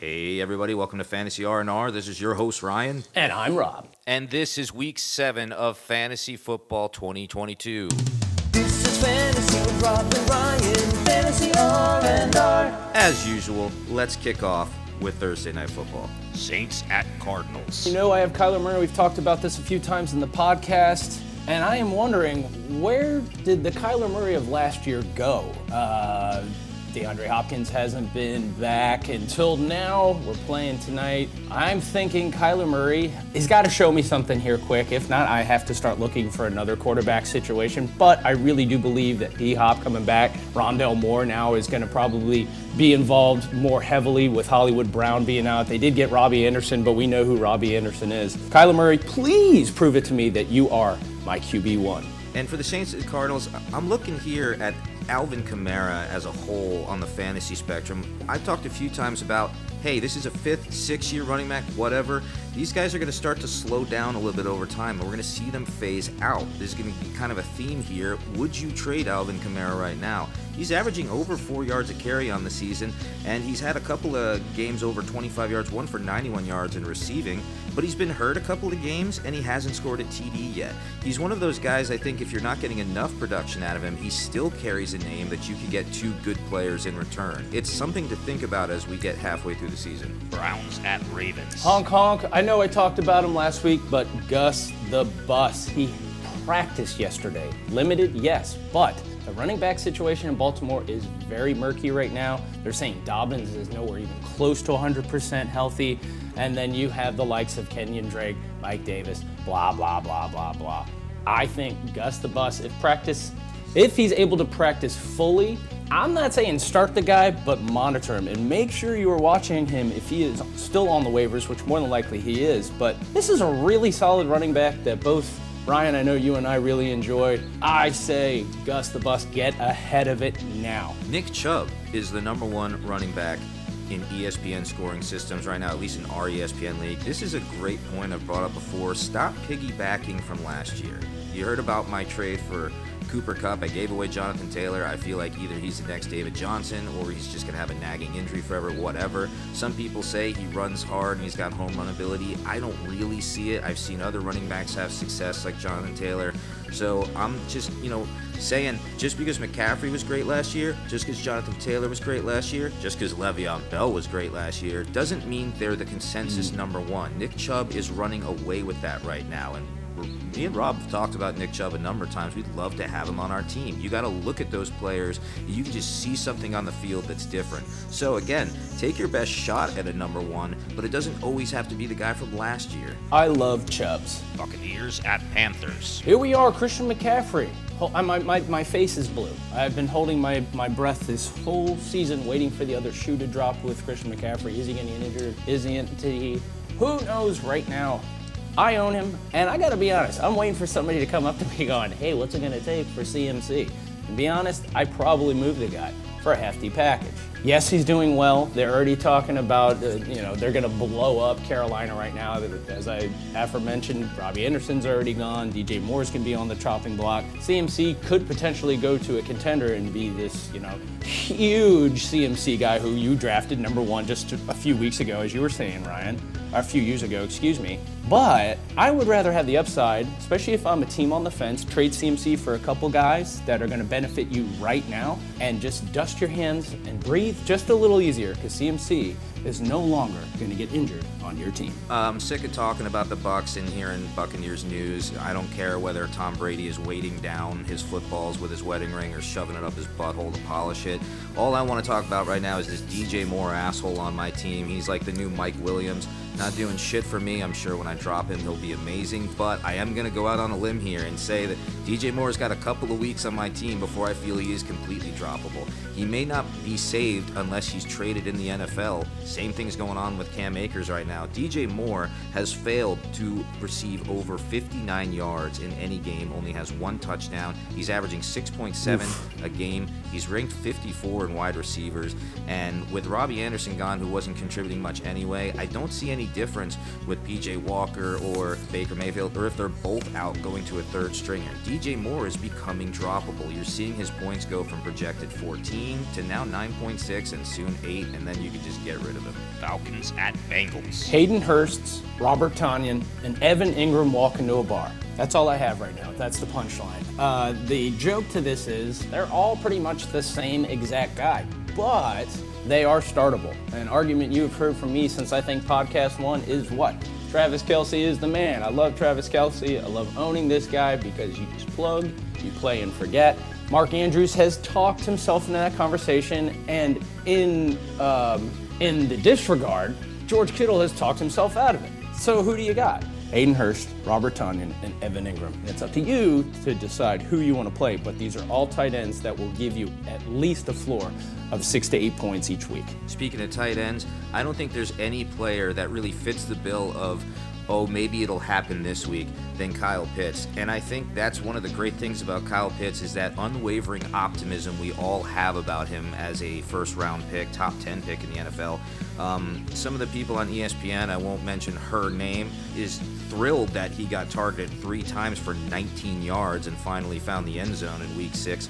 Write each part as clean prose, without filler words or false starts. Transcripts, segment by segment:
Hey everybody, welcome to Fantasy R&R. This is your host Ryan. And I'm Rob. And this is week 7 of Fantasy Football 2022. This is Fantasy with Rob and Ryan, Fantasy R&R. As usual, let's kick off with Thursday Night Football. Saints at Cardinals. You know, I have Kyler Murray. We've talked about this a few times in the podcast. And I am wondering, where did the Kyler Murray of last year go? DeAndre Hopkins hasn't been back until now. We're playing tonight. I'm thinking Kyler Murray, he's got to show me something here quick. If not, I have to start looking for another quarterback situation. But I really do believe that D-Hop coming back, Rondell Moore now is going to probably be involved more heavily with Hollywood Brown being out. They did get Robbie Anderson, but we know who Robbie Anderson is. Kyler Murray, please prove it to me that you are my QB1. And for the Saints and Cardinals, I'm looking here at Alvin Kamara as a whole on the fantasy spectrum. I've talked a few times about, hey, this is a 5th, 6th-year running back, whatever. These guys are going to start to slow down a little bit over time, and we're going to see them phase out. There's going to be kind of a theme here. Would you trade Alvin Kamara right now? He's averaging over 4 yards a carry on the season, and he's had a couple of games over 25 yards, one for 91 yards in receiving, but he's been hurt a couple of games, and he hasn't scored a TD yet. He's one of those guys, I think, if you're not getting enough production out of him, he still carries a name that you could get 2 good players in return. It's something to think about as we get halfway through the season. Browns at Ravens. Honk honk. I know I talked about him last week, but Gus the Bus, he practiced yesterday. Limited, yes, but the running back situation in Baltimore is very murky right now. They're saying Dobbins is nowhere even close to 100% healthy. And then you have the likes of Kenyon Drake, Mike Davis, blah, blah, blah, blah, blah. I think Gus the Bus, if he's able to practice fully, I'm not saying start the guy, but monitor him and make sure you are watching him if he is still on the waivers, which more than likely he is. But this is a really solid running back that both Ryan, I know you and I really enjoyed. I say, Gus the Bus, get ahead of it now. Nick Chubb is the number 1 running back in ESPN scoring systems right now, at least in our ESPN league. This is a great point I've brought up before. Stop piggybacking from last year. You heard about my trade for Cooper Kupp. I gave away Jonathan Taylor. I feel like either he's the next David Johnson or he's just going to have a nagging injury forever, whatever. Some people say he runs hard and he's got home run ability. I don't really see it. I've seen other running backs have success like Jonathan Taylor. So I'm just, saying just because McCaffrey was great last year, just because Jonathan Taylor was great last year, just because Le'Veon Bell was great last year, doesn't mean they're the consensus number 1. Nick Chubb is running away with that right now, and me and Rob have talked about Nick Chubb a number of times. We'd love to have him on our team. You got to look at those players. You can just see something on the field that's different. So again, take your best shot at a number 1, but it doesn't always have to be the guy from last year. I love Chubbs. Buccaneers at Panthers. Here we are, Christian McCaffrey. My face is blue. I've been holding my breath this whole season waiting for the other shoe to drop with Christian McCaffrey. Is he going to get injured? Isn't he? Who knows right now? I own him, and I got to be honest, I'm waiting for somebody to come up to me going, hey, what's it going to take for CMC? And be honest, I probably move the guy for a hefty package. Yes, he's doing well. They're already talking about, they're going to blow up Carolina right now. As I aforementioned, Robbie Anderson's already gone. DJ Moore's going to be on the chopping block. CMC could potentially go to a contender and be this, huge CMC guy who you drafted number 1 just a few weeks ago, as you were saying, Ryan. Or a few years ago, excuse me. But I would rather have the upside, especially if I'm a team on the fence, trade CMC for a couple guys that are going to benefit you right now and just dust your hands and breathe just a little easier because CMC is no longer going to get injured on your team. I'm sick of talking about the Bucs and hearing Buccaneers news. I don't care whether Tom Brady is weighting down his footballs with his wedding ring or shoving it up his butthole to polish it. All I want to talk about right now is this DJ Moore asshole on my team. He's like the new Mike Williams. Not doing shit for me. I'm sure when I drop him, he'll be amazing. But I am going to go out on a limb here and say that DJ Moore's got a couple of weeks on my team before I feel he is completely droppable. He may not be saved unless he's traded in the NFL. Same thing's going on with Cam Akers right now. DJ Moore has failed to receive over 59 yards in any game, only has 1 touchdown. He's averaging 6.7 a game. He's ranked 54 in wide receivers. And with Robbie Anderson gone, who wasn't contributing much anyway, I don't see any difference with PJ Walker or Baker Mayfield, or if they're both out going to a 3rd stringer. DJ Moore is becoming droppable. You're seeing his points go from projected 14 to now 9.6 and soon 8, and then you can just get rid of of him. Falcons at Bengals. Hayden Hurst, Robert Tonyan, and Evan Ingram walk into a bar. That's all I have right now. That's the punchline. The joke to this is they're all pretty much the same exact guy, but they are startable. An argument you've heard from me since I think podcast 1 is what? Travis Kelce is the man. I love Travis Kelce. I love owning this guy because you just plug, you play and forget. Mark Andrews has talked himself into that conversation, and in the disregard, George Kittle has talked himself out of it. So who do you got? Hayden Hurst, Robert Tonyan, and Evan Ingram. And it's up to you to decide who you want to play, but these are all tight ends that will give you at least a floor of 6 to 8 points each week. Speaking of tight ends, I don't think there's any player that really fits the bill of, oh, maybe it'll happen this week, than Kyle Pitts. And I think that's one of the great things about Kyle Pitts is that unwavering optimism we all have about him as a first-round pick, top 10 pick in the NFL. Some of the people on ESPN, I won't mention her name, is thrilled that he got targeted 3 times for 19 yards and finally found the end zone in week 6.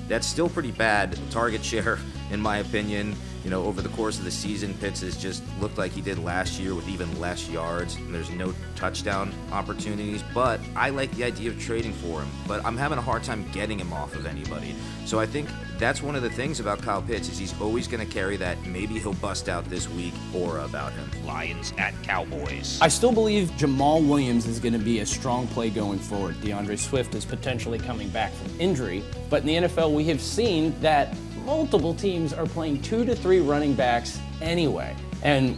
That's still pretty bad target share, in my opinion. You know, over the course of the season, Pitts has just looked like he did last year with even less yards, and there's no touchdown opportunities, but I like the idea of trading for him, but I'm having a hard time getting him off of anybody. So I think that's one of the things about Kyle Pitts is he's always going to carry that maybe he'll bust out this week aura about him. Lions at Cowboys. I still believe Jamal Williams is going to be a strong play going forward. DeAndre Swift is potentially coming back from injury, but in the NFL we have seen that multiple teams are playing 2 to 3 running backs anyway. And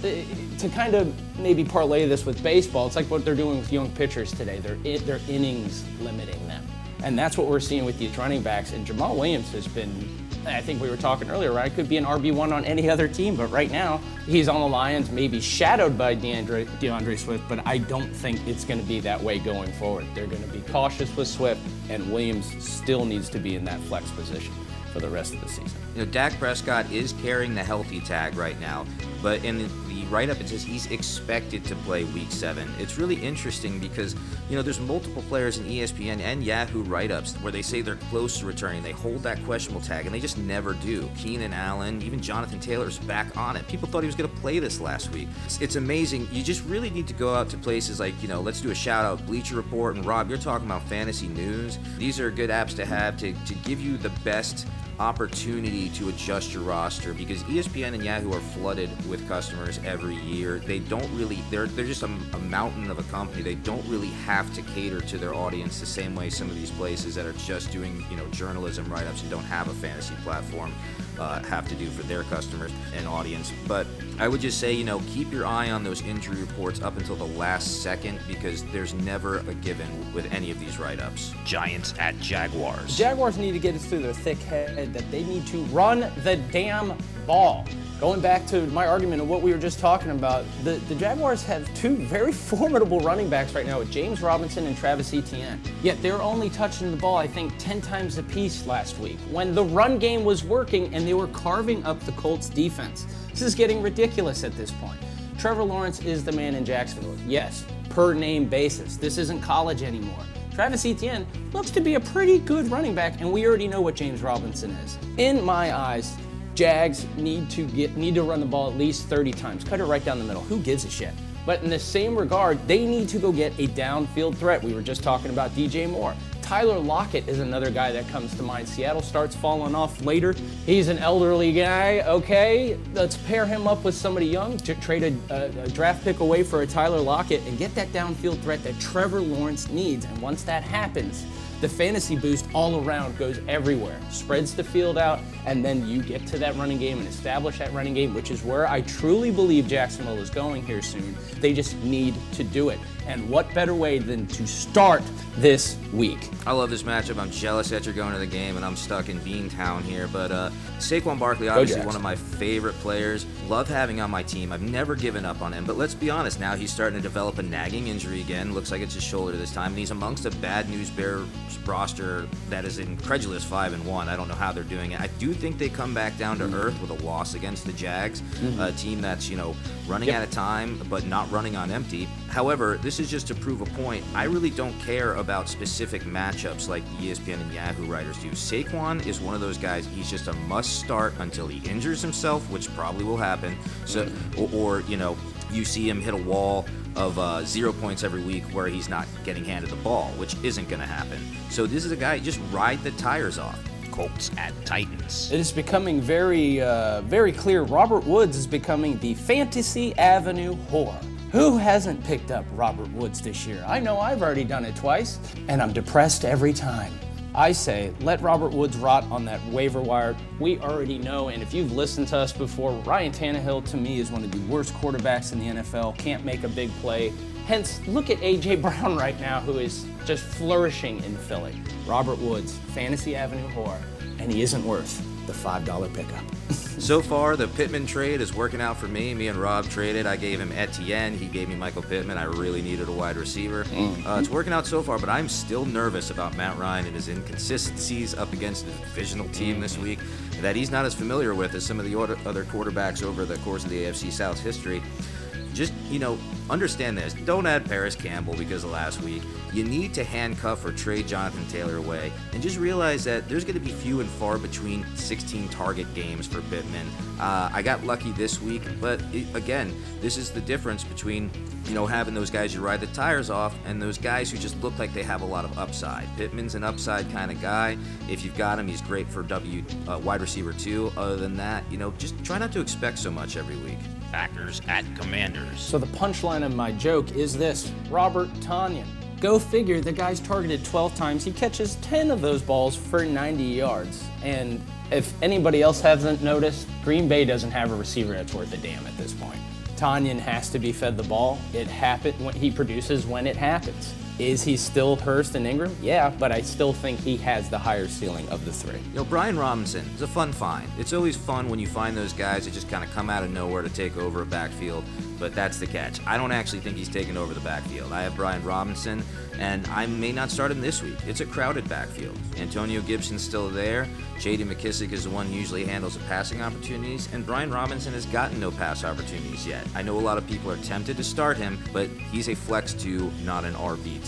to kind of maybe parlay this with baseball, it's like what they're doing with young pitchers today. They're innings limiting them. And that's what we're seeing with these running backs. And Jamal Williams has been, I think we were talking earlier, right? Could be an RB1 on any other team, but right now he's on the Lions, maybe shadowed by DeAndre Swift, but I don't think it's going to be that way going forward. They're going to be cautious with Swift, and Williams still needs to be in that flex position for the rest of the season. You know, Dak Prescott is carrying the healthy tag right now, but in the write-up it says he's expected to play week 7. It's really interesting because, you know, there's multiple players in ESPN and Yahoo write-ups where they say they're close to returning. They hold that questionable tag, and they just never do. Keenan Allen, even Jonathan Taylor's back on it. People thought he was going to play this last week. It's amazing. You just really need to go out to places like, you know, let's do a shout-out, Bleacher Report, and Rob, you're talking about fantasy news. These are good apps to have to give you the best opportunity to adjust your roster, because ESPN and Yahoo are flooded with customers every year. They don't really, they're just a mountain of a company. They don't really have to cater to their audience the same way some of these places that are just doing, you know, journalism write-ups and don't have a fantasy platform have to do for their customers and audience. But I would just say, you know, keep your eye on those injury reports up until the last second, because there's never a given with any of these write-ups. Giants at Jaguars. Jaguars need to get it through their thick head that they need to run the damn ball. Going back to my argument of what we were just talking about, the Jaguars have 2 very formidable running backs right now with James Robinson and Travis Etienne. Yet they're only touching the ball, I think, 10 times apiece last week when the run game was working and they were carving up the Colts defense. This is getting ridiculous at this point. Trevor Lawrence is the man in Jacksonville. Yes, per name basis. This isn't college anymore. Travis Etienne looks to be a pretty good running back, and we already know what James Robinson is. In my eyes, Jags need to run the ball at least 30 times. Cut it right down the middle. Who gives a shit? But in the same regard, they need to go get a downfield threat. We were just talking about DJ Moore. Tyler Lockett is another guy that comes to mind. Seattle starts falling off later. He's an elderly guy. Okay, let's pair him up with somebody young to trade a draft pick away for a Tyler Lockett and get that downfield threat that Trevor Lawrence needs. And once that happens, the fantasy boost all around goes everywhere. Spreads the field out, and then you get to that running game and establish that running game, which is where I truly believe Jacksonville is going here soon. They just need to do it. And what better way than to start this week? I love this matchup. I'm jealous that you're going to the game, and I'm stuck in Beantown here. But Saquon Barkley, obviously one of my favorite players. Love having on my team. I've never given up on him. But let's be honest, now he's starting to develop a nagging injury again. Looks like it's his shoulder this time, and he's amongst a bad news bear roster that is incredulous 5-1. I don't know how they're doing it. I do think they come back down to earth with a loss against the Jags, a team that's, running out of time but not running on empty. However, this is just to prove a point. I really don't care about specific matchups like the ESPN and Yahoo writers do. Saquon is one of those guys. He's just a must start until he injures himself, which probably will happen. So, or you see him hit a wall of 0 points every week where he's not getting handed the ball, which isn't going to happen. So this is a guy, just ride the tires off. Colts at Titans. It is becoming very, very clear. Robert Woods is becoming the Fantasy Avenue whore. Who hasn't picked up Robert Woods this year? I know I've already done it twice, and I'm depressed every time. I say, let Robert Woods rot on that waiver wire. We already know, and if you've listened to us before, Ryan Tannehill, to me, is one of the worst quarterbacks in the NFL, can't make a big play. Hence, look at A.J. Brown right now, who is just flourishing in Philly. Robert Woods, Fantasy Avenue whore, and he isn't worth the $5 pickup. So far, the Pittman trade is working out for me. Me and Rob traded. I gave him Etienne. He gave me Michael Pittman. I really needed a wide receiver. It's working out so far, but I'm still nervous about Matt Ryan and his inconsistencies up against a divisional team this week that he's not as familiar with as some of the other quarterbacks over the course of the AFC South's history. Just, understand this. Don't add Paris Campbell because of last week. You need to handcuff or trade Jonathan Taylor away. And just realize that there's going to be few and far between 16 target games for Pittman. I got lucky this week, but again, this is the difference between, having those guys you ride the tires off and those guys who just look like they have a lot of upside. Pittman's an upside kind of guy. If you've got him, he's great for wide receiver 2. Other than that, just try not to expect so much every week. Packers at Commanders. So the punchline of my joke is this: Robert Tonyan. Go figure, the guy's targeted 12 times. He catches 10 of those balls for 90 yards. And if anybody else hasn't noticed, Green Bay doesn't have a receiver that's worth a damn at this point. Tonyan has to be fed the ball. It happens when he produces when it happens. Is he still Hurst and Ingram? Yeah, but I still think he has the higher ceiling of the three. Brian Robinson is a fun find. It's always fun when you find those guys that just kind of come out of nowhere to take over a backfield, but that's the catch. I don't actually think he's taken over the backfield. I have Brian Robinson, and I may not start him this week. It's a crowded backfield. Antonio Gibson's still there. J.D. McKissick is the one who usually handles the passing opportunities, and Brian Robinson has gotten no pass opportunities yet. I know a lot of people are tempted to start him, but he's a flex 2, not an RB2.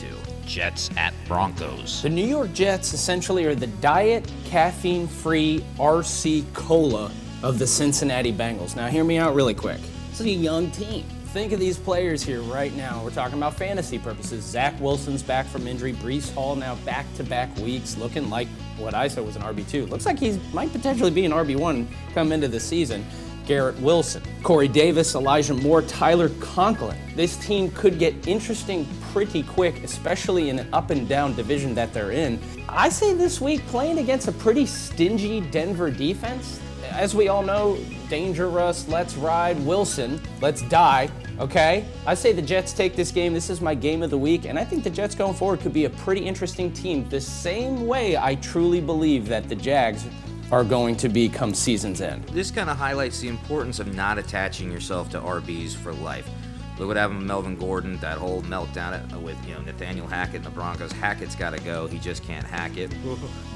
Jets at Broncos. The New York Jets essentially are the diet, caffeine-free RC Cola of the Cincinnati Bengals. Now, hear me out really quick. This is a young team. Think of these players here right now. We're talking about fantasy purposes. Zach Wilson's back from injury. Breece Hall now back-to-back weeks, looking like what I said was an RB2. Looks like he might potentially be an RB1 come into the season. Garrett Wilson, Corey Davis, Elijah Moore, Tyler Conklin. This team could get interesting pretty quick, especially in an up-and-down division that they're in. I say this week, playing against a pretty stingy Denver defense, as we all know, Danger Russ, let's ride, Wilson, let's die, okay? I say the Jets take this game. This is my game of the week, and I think the Jets going forward could be a pretty interesting team, the same way I truly believe that the Jags are going to be come season's end. This kind of highlights the importance of not attaching yourself to RBs for life. Look what happened with Melvin Gordon, that whole meltdown with Nathaniel Hackett and the Broncos. Hackett's got to go. He just can't hack it.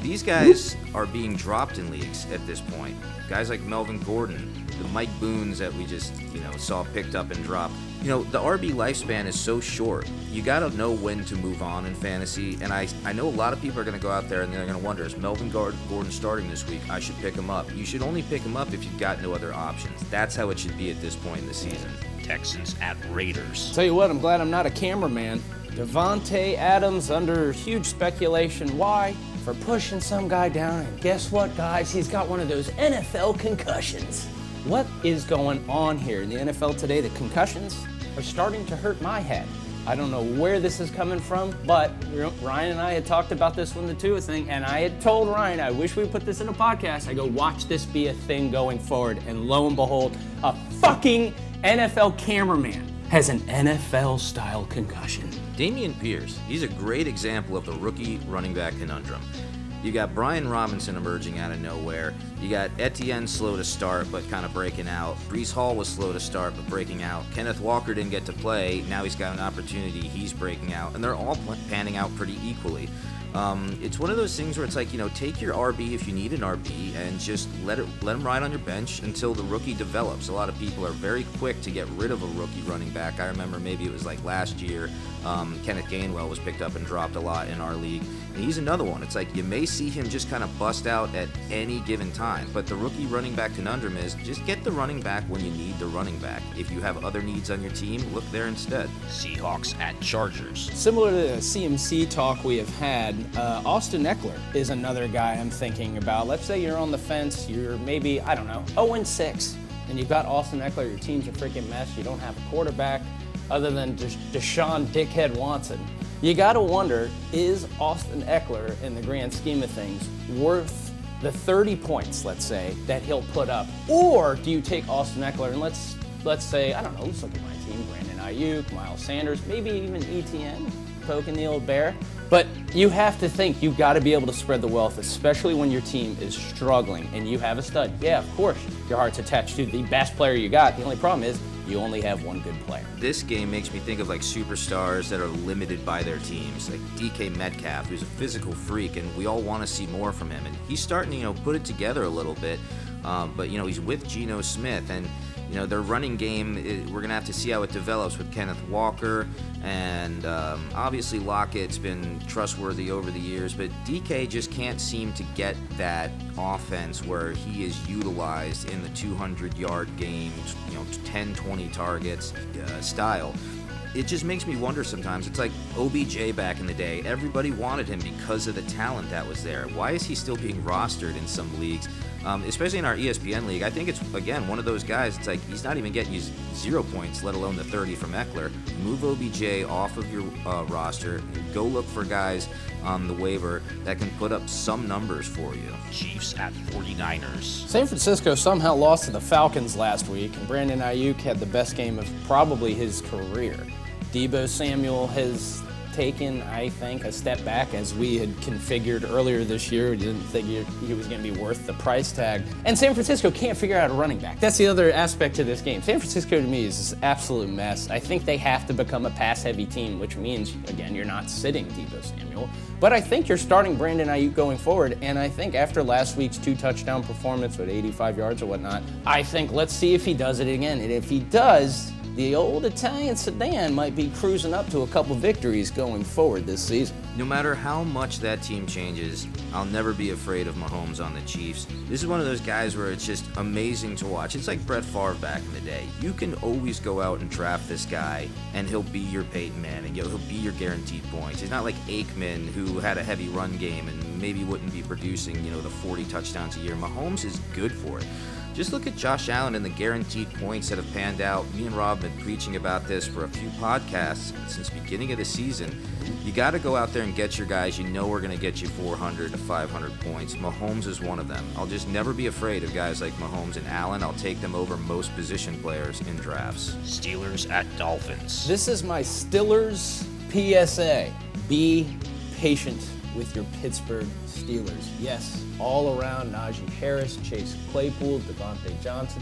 These guys are being dropped in leagues at this point. Guys like Melvin Gordon, the Mike Boones that we just saw picked up and dropped. The RB lifespan is so short. You got to know when to move on in fantasy. And I know a lot of people are going to go out there and they're going to wonder, is Melvin Gordon starting this week? I should pick him up. You should only pick him up if you've got no other options. That's how it should be at this point in the season. Texans at Raiders. Tell you what, I'm glad I'm not a cameraman. Devontae Adams under huge speculation. Why? For pushing some guy down. And guess what, guys? He's got one of those NFL concussions. What is going on here in the NFL today? The concussions are starting to hurt my head. I don't know where this is coming from, but Ryan and I had talked about this when the Tua thing, and I had told Ryan, I wish we put this in a podcast. I go, watch this be a thing going forward. And lo and behold, a fucking NFL cameraman has an NFL-style concussion. Dameon Pierce, he's a great example of the rookie running back conundrum. You got Brian Robinson emerging out of nowhere. You got Etienne slow to start, but kind of breaking out. Breece Hall was slow to start, but breaking out. Kenneth Walker didn't get to play. Now he's got an opportunity. He's breaking out. And they're all panning out pretty equally. It's one of those things where it's like, take your RB if you need an RB and just let him ride on your bench until the rookie develops. A lot of people are very quick to get rid of a rookie running back. I remember maybe it was like last year, Kenneth Gainwell was picked up and dropped a lot in our league. And he's another one. It's like you may see him just kind of bust out at any given time. But the rookie running back conundrum is just get the running back when you need the running back. If you have other needs on your team, look there instead. Seahawks at Chargers. Similar to the CMC talk we have had, Austin Eckler is another guy I'm thinking about. Let's say you're on the fence, you're maybe, 0-6, and you've got Austin Eckler, your team's a freaking mess, you don't have a quarterback other than Deshaun Dickhead Watson. You gotta wonder, is Austin Eckler, in the grand scheme of things, worth the 30 points, let's say, that he'll put up? Or do you take Austin Eckler and let's say, let's look at my team, Brandon Ayuk, Miles Sanders, maybe even ETN, poking the old bear. But you have to think you've got to be able to spread the wealth, especially when your team is struggling and you have a stud. Yeah, of course, your heart's attached to the best player you got. The only problem is you only have one good player. This game makes me think of like superstars that are limited by their teams, like DK Metcalf, who's a physical freak, and we all want to see more from him. And he's starting to, put it together a little bit. But he's with Geno Smith, and their running game, we're going to have to see how it develops with Kenneth Walker. And obviously Lockett's been trustworthy over the years, but DK just can't seem to get that offense where he is utilized in the 200-yard games, 10, 20 targets style. It just makes me wonder sometimes. It's like OBJ back in the day. Everybody wanted him because of the talent that was there. Why is he still being rostered in some leagues? Especially in our ESPN league, I think it's, again, one of those guys, it's like he's not even getting you 0 points, let alone the 30 from Eckler. Move OBJ off of your roster. Go look for guys on the waiver that can put up some numbers for you. Chiefs at 49ers. San Francisco somehow lost to the Falcons last week, and Brandon Ayuk had the best game of probably his career. Deebo Samuel has taken, I think, a step back as we had configured earlier this year. We didn't think he was going to be worth the price tag. And San Francisco can't figure out a running back. That's the other aspect to this game. San Francisco, to me, is an absolute mess. I think they have to become a pass-heavy team, which means, again, you're not sitting Deebo Samuel. But I think you're starting Brandon Ayuk going forward, and I think after last week's 2-touchdown performance with 85 yards or whatnot, I think let's see if he does it again. And if he does, the old Italian sedan might be cruising up to a couple victories going forward this season. No matter how much that team changes, I'll never be afraid of Mahomes on the Chiefs. This is one of those guys where it's just amazing to watch. It's like Brett Favre back in the day. You can always go out and draft this guy, and he'll be your Peyton Manning. He'll be your guaranteed points. He's not like Aikman, who had a heavy run game and maybe wouldn't be producing, the 40 touchdowns a year. Mahomes is good for it. Just look at Josh Allen and the guaranteed points that have panned out. Me and Rob have been preaching about this for a few podcasts since the beginning of the season. You got to go out there and get your guys are going to get you 400 to 500 points. Mahomes is one of them. I'll just never be afraid of guys like Mahomes and Allen. I'll take them over most position players in drafts. Steelers at Dolphins. This is my Stillers PSA. Be patient with your Pittsburgh Steelers. Yes, all around Najee Harris, Chase Claypool, Deontay Johnson,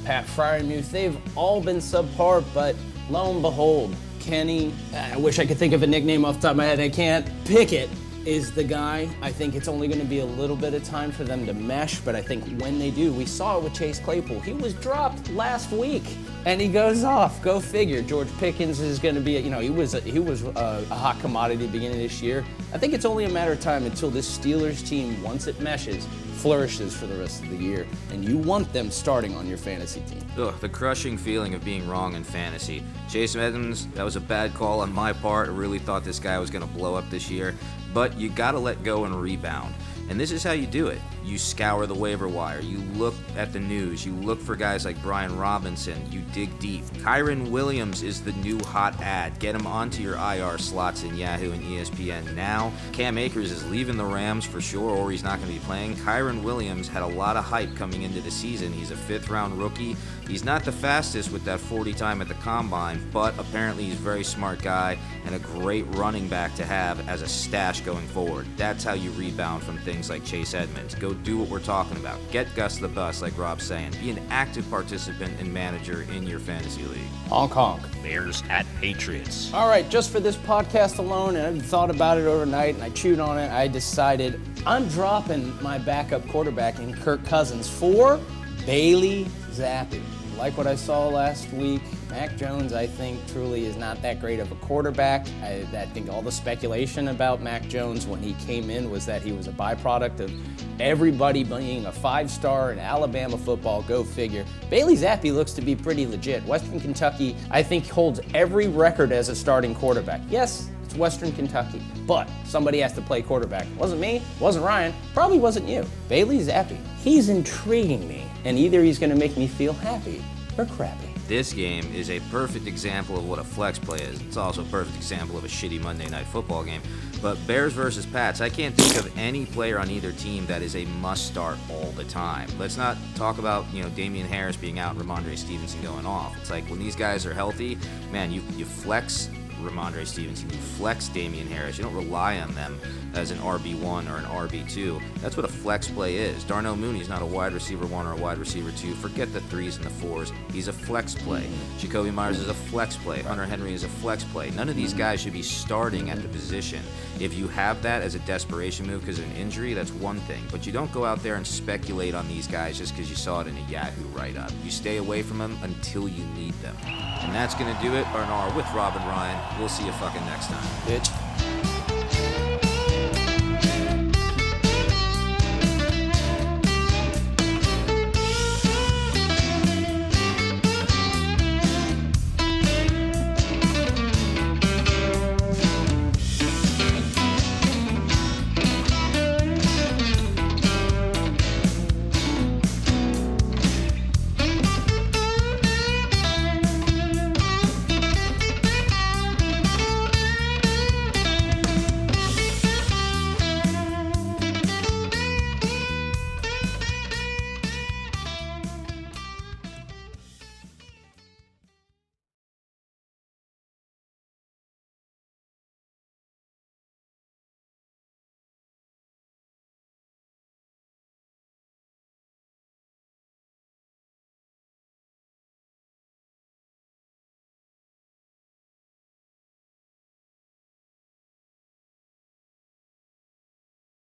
Pat Freiermuth, they've all been subpar, but lo and behold, Kenny, I wish I could think of a nickname off the top of my head, I can't. Pickett is the guy. I think it's only going to be a little bit of time for them to mesh, but I think when they do, we saw it with Chase Claypool. He was dropped last week, and he goes off. Go figure. George Pickens is going to be, he was a hot commodity at the beginning of this year. I think it's only a matter of time until this Steelers team, once it meshes, flourishes for the rest of the year, and you want them starting on your fantasy team. Ugh, the crushing feeling of being wrong in fantasy. Jason Edmonds, that was a bad call on my part. I really thought this guy was going to blow up this year, but you got to let go and rebound. And this is how you do it. You scour the waiver wire. You look at the news. You look for guys like Brian Robinson. You dig deep. Kyron Williams is the new hot ad. Get him onto your IR slots in Yahoo and ESPN now. Cam Akers is leaving the Rams for sure, or he's not going to be playing. Kyron Williams had a lot of hype coming into the season. He's a fifth-round rookie. He's not the fastest with that 40 time at the combine, but apparently he's a very smart guy and a great running back to have as a stash going forward. That's how you rebound from things things like Chase Edmonds. Go do what we're talking about. Get Gus the Bus, like Rob's saying. Be an active participant and manager in your fantasy league. Honk honk. Bears at Patriots. All right, just for this podcast alone, and I thought about it overnight, and I chewed on it, I decided I'm dropping my backup quarterback in Kirk Cousins for Bailey Zappi. Like what I saw last week, Mac Jones, I think, truly is not that great of a quarterback. I think all the speculation about Mac Jones when he came in was that he was a byproduct of everybody being a 5-star in Alabama football, go figure. Bailey Zappi looks to be pretty legit. Western Kentucky, I think, holds every record as a starting quarterback. Yes, it's Western Kentucky, but somebody has to play quarterback. Wasn't me, wasn't Ryan, probably wasn't you. Bailey Zappi, he's intriguing me, and either he's going to make me feel happy or crappy. This game is a perfect example of what a flex play is. It's also a perfect example of a shitty Monday Night Football game. But Bears versus Pats, I can't think of any player on either team that is a must-start all the time. Let's not talk about, Damian Harris being out and Ramondre Stevenson going off. It's like when these guys are healthy, man, you flex Ramondre Stevenson, you flex Damian Harris. You don't rely on them as an RB1 or an RB2. That's what a flex play is. Darnell Mooney's not a wide receiver 1 or a wide receiver 2. Forget the 3s and the 4s. He's a flex play. Jacoby Myers is a flex play. Hunter Henry is a flex play. None of these guys should be starting at the position. If you have that as a desperation move because of an injury, that's one thing. But you don't go out there and speculate on these guys just because you saw it in a Yahoo write-up. You stay away from them until you need them. And that's going to do it, Bernard, with Rob and Ryan. We'll see you fucking next time. Bitch.